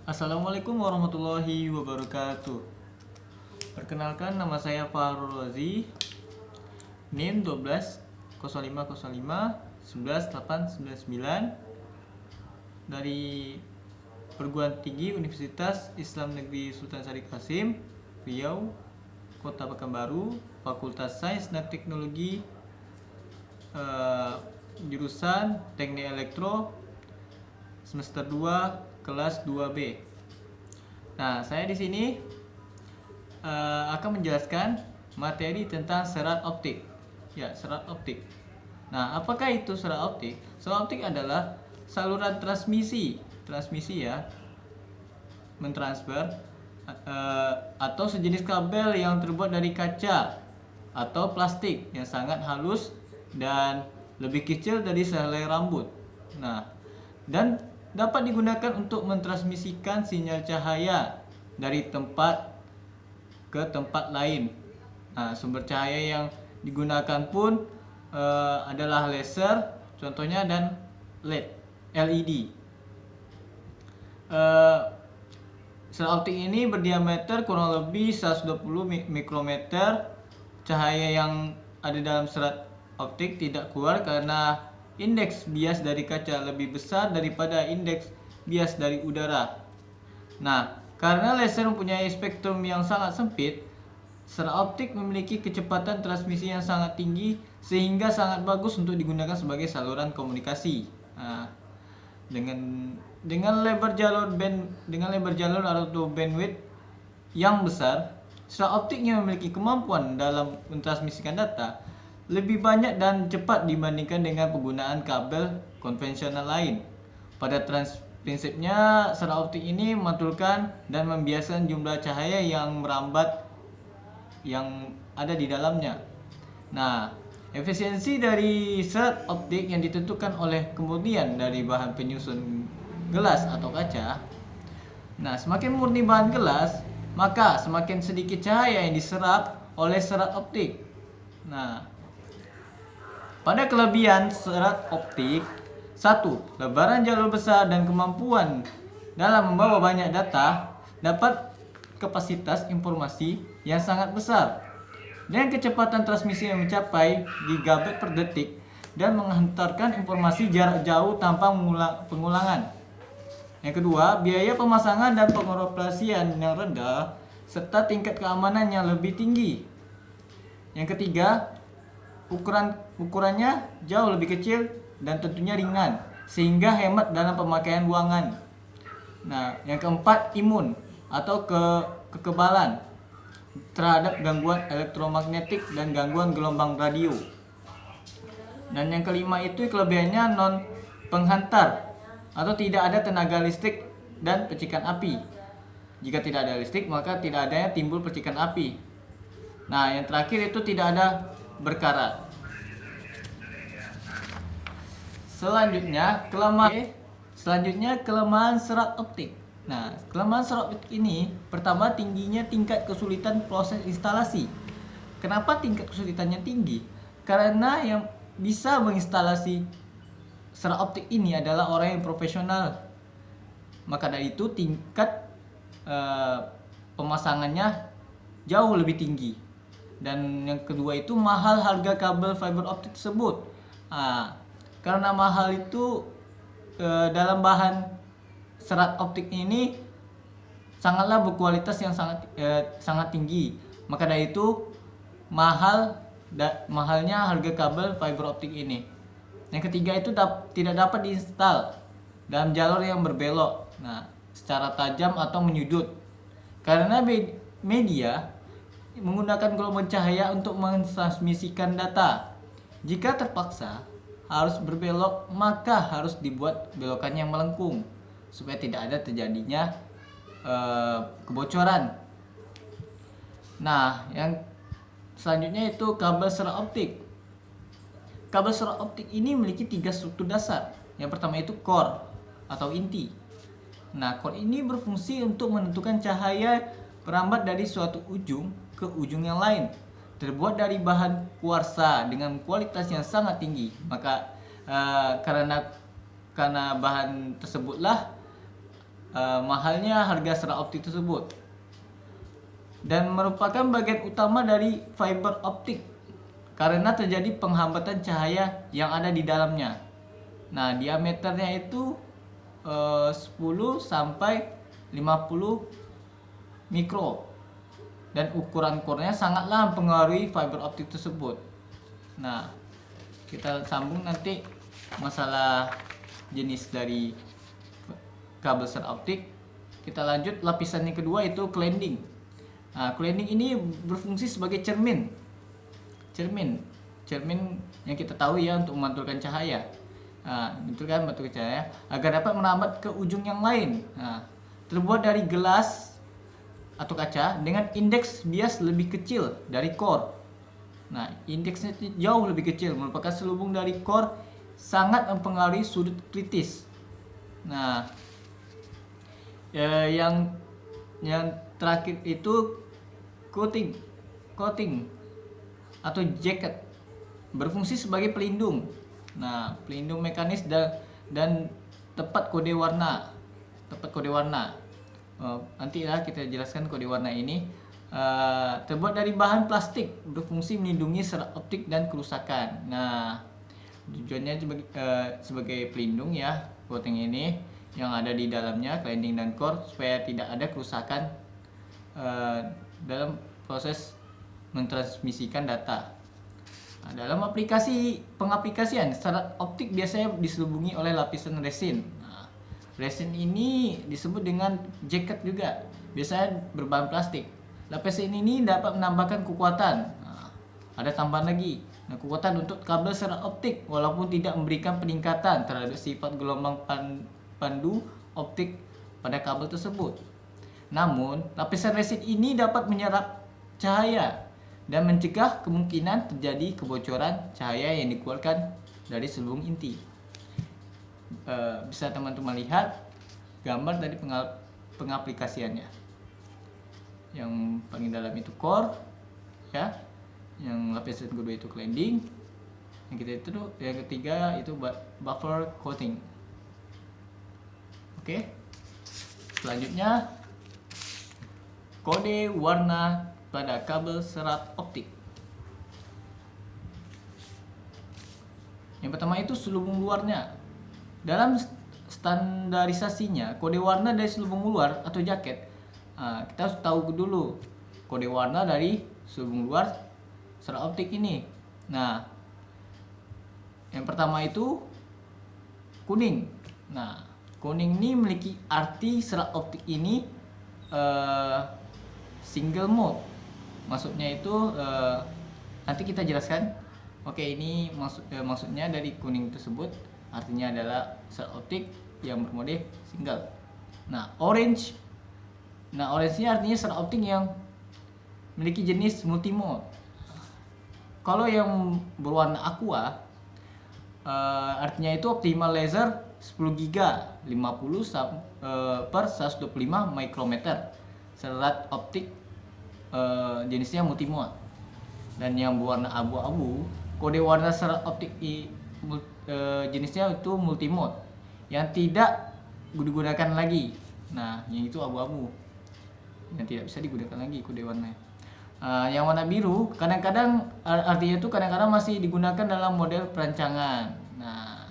Assalamualaikum warahmatullahi wabarakatuh. Perkenalkan, nama saya Fahrul Razi, NIM 12 0505 11899 dari Perguruan Tinggi Universitas Islam Negeri Sultan Syarif Qasim, Riau, Kota Pekanbaru, Fakultas Sains dan Teknologi, jurusan Teknik Elektro, semester 2 kelas 2B. Nah, saya di sini akan menjelaskan materi tentang serat optik. Ya, serat optik. Nah, apakah itu serat optik? Serat optik adalah saluran transmisi ya, mentransfer atau sejenis kabel yang terbuat dari kaca atau plastik yang sangat halus dan lebih kecil dari sehelai rambut. Nah, dan dapat digunakan untuk mentransmisikan sinyal cahaya dari tempat ke tempat lain. Nah, sumber cahaya yang digunakan pun adalah laser, contohnya, dan LED. Serat optik ini berdiameter kurang lebih 120 mikrometer. Cahaya yang ada dalam serat optik tidak keluar karena indeks bias dari kaca lebih besar daripada indeks bias dari udara. Nah, karena laser mempunyai spektrum yang sangat sempit, serat optik memiliki kecepatan transmisi yang sangat tinggi sehingga sangat bagus untuk digunakan sebagai saluran komunikasi. Nah, dengan lebar jalur atau bandwidth yang besar, serat optik yang memiliki kemampuan dalam mentransmisikan data lebih banyak dan cepat dibandingkan dengan penggunaan kabel konvensional lain. Pada prinsipnya, serat optik ini memantulkan dan membiaskan jumlah cahaya yang merambat yang ada di dalamnya. Nah, efisiensi dari serat optik yang ditentukan oleh kemurnian dari bahan penyusun gelas atau kaca. Nah, semakin murni bahan gelas, maka semakin sedikit cahaya yang diserap oleh serat optik. Nah, pada kelebihan serat optik, 1. Lebaran jalur besar dan kemampuan dalam membawa banyak data, dapat kapasitas informasi yang sangat besar dengan kecepatan transmisi yang mencapai gigabit per detik dan menghantarkan informasi jarak jauh tanpa pengulangan. Yang kedua, biaya pemasangan dan pengoperasian yang rendah serta tingkat keamanan yang lebih tinggi. Yang ketiga, ukurannya jauh lebih kecil dan tentunya ringan sehingga hemat dalam pemakaian ruangan. Nah, yang keempat, imun atau kekebalan terhadap gangguan elektromagnetik dan gangguan gelombang radio. Dan yang kelima itu kelebihannya non penghantar atau tidak ada tenaga listrik dan percikan api. Jika tidak ada listrik, maka tidak adanya timbul percikan api. Nah, yang terakhir itu tidak ada berkarat. Selanjutnya kelemahan serat optik. Nah, kelemahan serat optik ini pertama, tingginya tingkat kesulitan proses instalasi. Kenapa tingkat kesulitannya tinggi? Karena yang bisa menginstalasi serat optik ini adalah orang yang profesional. Maka dari itu tingkat pemasangannya jauh lebih tinggi. Dan yang kedua itu mahal harga kabel fiber optik tersebut. Karena mahal itu dalam bahan serat optik ini sangatlah berkualitas yang sangat tinggi. Maka dari itu mahalnya harga kabel fiber optik ini. Yang ketiga itu tidak dapat diinstal dalam jalur yang berbelok, secara tajam atau menyudut. Karena media menggunakan gelombang cahaya untuk mentransmisikan data. Jika terpaksa harus berbelok, maka harus dibuat belokannya yang melengkung supaya tidak ada terjadinya kebocoran. Nah, yang selanjutnya itu kabel serat optik. Kabel serat optik ini memiliki 3 struktur dasar. Yang pertama itu core atau inti. Nah, core ini berfungsi untuk menentukan cahaya merambat dari suatu ujung ke ujung yang lain. Terbuat dari bahan kuarsa dengan kualitas yang sangat tinggi. Maka karena bahan tersebutlah mahalnya harga serat optik tersebut, dan merupakan bagian utama dari fiber optik karena terjadi penghambatan cahaya yang ada di dalamnya. Nah, diameternya itu 10 sampai 50 mikro, dan ukuran core-nya sangatlah mempengaruhi fiber optik tersebut. Nah, kita sambung nanti masalah jenis dari kabel serat optik. Kita lanjut lapisan yang kedua, itu cladding. Nah, cladding ini berfungsi sebagai cermin yang kita tahu ya, untuk memantulkan cahaya. Nah, itu kan memantulkan cahaya agar dapat merambat ke ujung yang lain. Nah, terbuat dari gelas atau kaca dengan indeks bias lebih kecil dari core. Nah, indeksnya jauh lebih kecil, merupakan selubung dari core, sangat mempengaruhi sudut kritis. Nah, yang terakhir itu coating atau jacket, berfungsi sebagai pelindung. Nah, pelindung mekanis dan tepat kode warna. Nanti ya kita jelaskan kode warna ini. Terbuat dari bahan plastik, berfungsi melindungi serat optik dan kerusakan. Nah, tujuannya sebagai pelindung ya, coating ini yang ada di dalamnya, cladding dan core, supaya tidak ada kerusakan dalam proses mentransmisikan data. Nah, dalam pengaplikasian serat optik biasanya diselubungi oleh lapisan resin. Nah, resin ini disebut dengan jacket juga, biasanya berbahan plastik. Lapisan ini dapat menambahkan kekuatan. Nah, ada tambahan lagi. Nah, kekuatan untuk kabel serat optik walaupun tidak memberikan peningkatan terhadap sifat gelombang pandu optik pada kabel tersebut. Namun, lapisan resin ini dapat menyerap cahaya dan mencegah kemungkinan terjadi kebocoran cahaya yang dikeluarkan dari selubung inti. Bisa teman-teman lihat gambar dari pengaplikasiannya. Yang paling dalam itu core ya, yang lapisan kedua itu cladding, yang ketiga itu buffer coating. Oke, selanjutnya kode warna pada kabel serat optik. Yang pertama itu selubung luarnya. Dalam standarisasinya, kode warna dari selubung luar atau jaket, kita harus tahu dulu kode warna dari selubung luar serat optik ini. Nah, yang pertama itu kuning. Nah, kuning ini memiliki arti serat optik ini single mode. Maksudnya itu nanti kita jelaskan. Oke, ini maksudnya dari kuning tersebut artinya adalah serat optik yang bermode single. Nah, orange ini artinya serat optik yang memiliki jenis multimode. Kalau yang berwarna aqua, artinya itu optimal laser 10 giga 50 per 125 mikrometer, serat optik jenisnya multimode. Dan yang berwarna abu-abu, kode warna serat optik jenisnya itu multimode yang tidak digunakan lagi. Nah, yang itu abu-abu yang tidak bisa digunakan lagi kode warnanya. Yang warna biru kadang-kadang artinya itu kadang-kadang masih digunakan dalam model perancangan. Nah,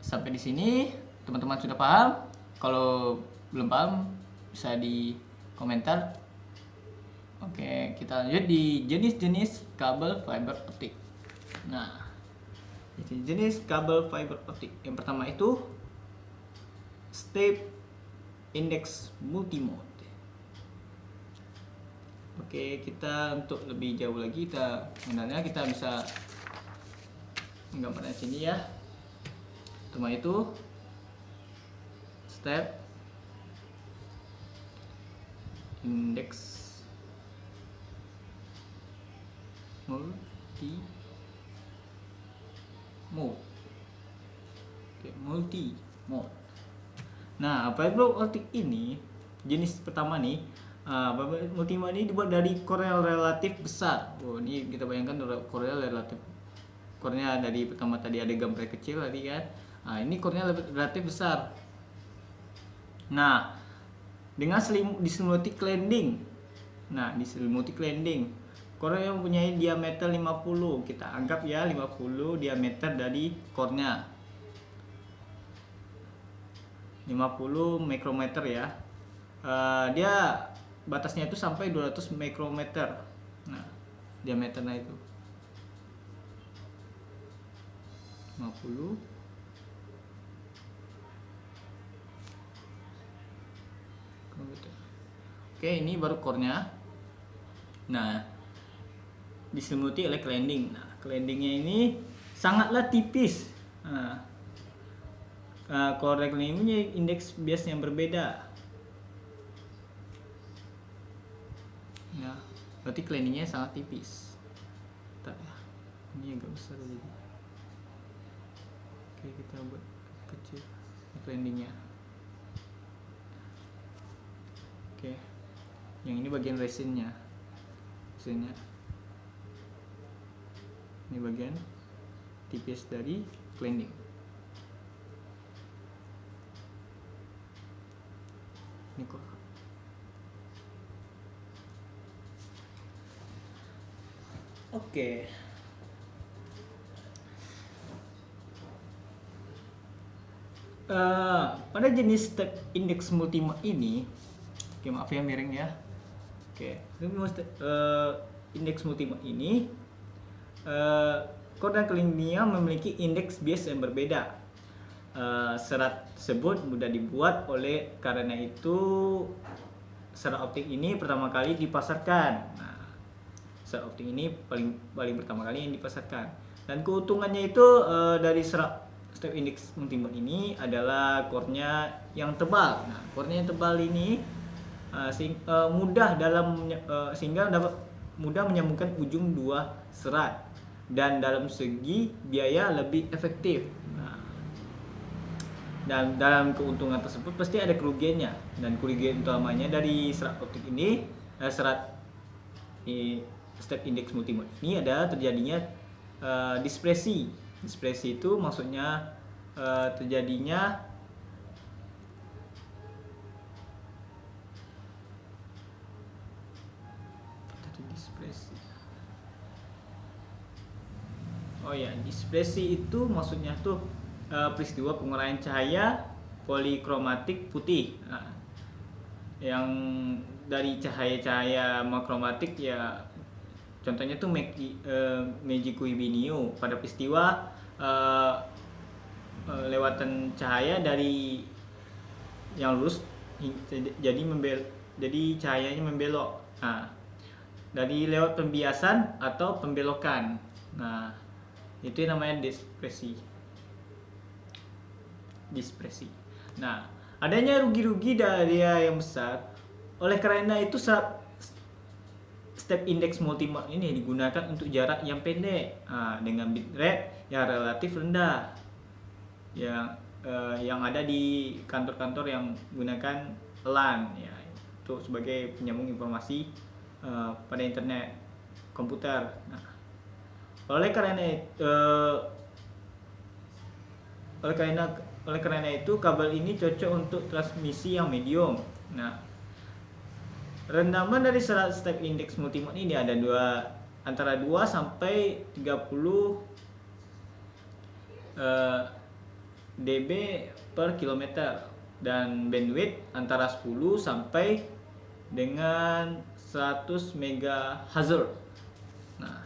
sampai di sini teman-teman sudah paham? Kalau belum paham bisa di komentar. Oke, kita lanjut di jenis-jenis kabel fiber optik. Nah, jenis kabel fiber optik yang pertama itu step index multimode. Oke, kita untuk lebih jauh lagi kita mengenalnya, kita bisa menggambarkan sini ya. Pertama itu step index multimode. Oke, multimode. Nah, fiber optik ini jenis pertama nih, multimode ini dibuat dari korel relatif besar. Ini kita bayangkan korel relatif. Kornya dari pertama tadi ada gambar kecil tadi kan. Nah, ini kornya relatif besar. Nah, dengan diselimuti cladding. Nah, diselimuti cladding. Core yang mempunyai diameter 50. Kita anggap ya 50 diameter dari core-nya. 50 mikrometer ya. Dia batasnya itu sampai 200 mikrometer. Nah, diameternya itu 50. Oke, ini baru core-nya. Nah, diselimuti oleh cladding. Nah, claddingnya ini sangatlah tipis. Nah, core cladding ini indeks bias yang berbeda. Nah, berarti claddingnya sangat tipis. Bentar ya, ini agak besar jadi. Oke, kita buat kecil claddingnya. Oke, yang ini bagian resinnya. Ini bagian tipis dari cladding. Ini kok. Oke. Pada jenis step index multimode ini, oke, maaf ya miring ya. Oke, indeks multimode ini, core dan claddingnya memiliki indeks bias yang berbeda. Serat tersebut mudah dibuat karena itu serat optik ini pertama kali dipasarkan. Nah, serat optik ini paling pertama kali yang dipasarkan. Dan keuntungannya itu dari serat step index multimode ini adalah core-nya yang tebal. Nah, core-nya yang tebal ini sehingga dapat mudah menyambungkan ujung dua serat, dan dalam segi biaya lebih efektif. Nah, dan dalam keuntungan tersebut pasti ada kerugiannya, dan kerugian utamanya dari serat optik ini, step index multimode ini adalah terjadinya dispersi. Dispersi itu maksudnya terjadinya dispersi itu maksudnya tuh peristiwa penguraian cahaya polikromatik putih. Nah, yang dari cahaya-cahaya monokromatik ya, contohnya tuh Meiji Kuibinio pada peristiwa lewatan cahaya dari yang lurus jadi cahayanya membelok. Nah, dari lewat pembiasan atau pembelokan. Nah, itu namanya dispersi. Nah, adanya rugi-rugi dari yang besar. Oleh karena itu step index multimode ini digunakan untuk jarak yang pendek, dengan bitrate yang relatif rendah, yang ada di kantor-kantor yang menggunakan LAN ya, itu sebagai penyambung informasi pada internet komputer. Nah, oleh karena itu kabel ini cocok untuk transmisi yang medium. Nah, rendaman dari serat step index multimode ini ada antara 2 sampai 30 dB per kilometer, dan bandwidth antara 10 sampai dengan 100 MHz. Nah,